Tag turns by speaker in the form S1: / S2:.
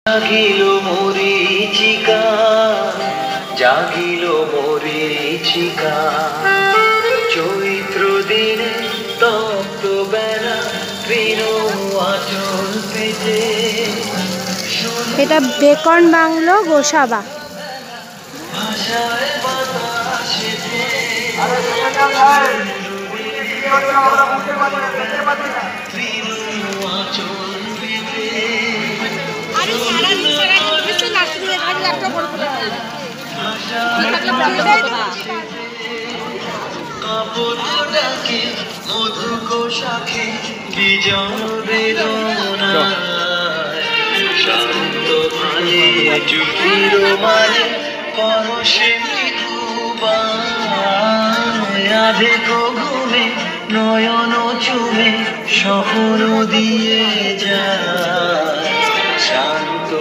S1: জাগিল মরীচিকা, জাগিল মরীচিকা, চৈত্র দিনে তপ্ত বেলা তৃণ আঁচল পেতে।
S2: এটা বেকন বাংলো গোসাবা।
S1: ভাষায় বাতাসেতে তৃণ আঁচল পেতে। কাপড়টাকে মধুকো শাখে বিজন বেদনায়, শান্ত ভালে চুকির মানে পরশে মৃদুবায়। আধেকো ঘুমে নয়ন চুমে স্বপ্ন দিয়ে যায়।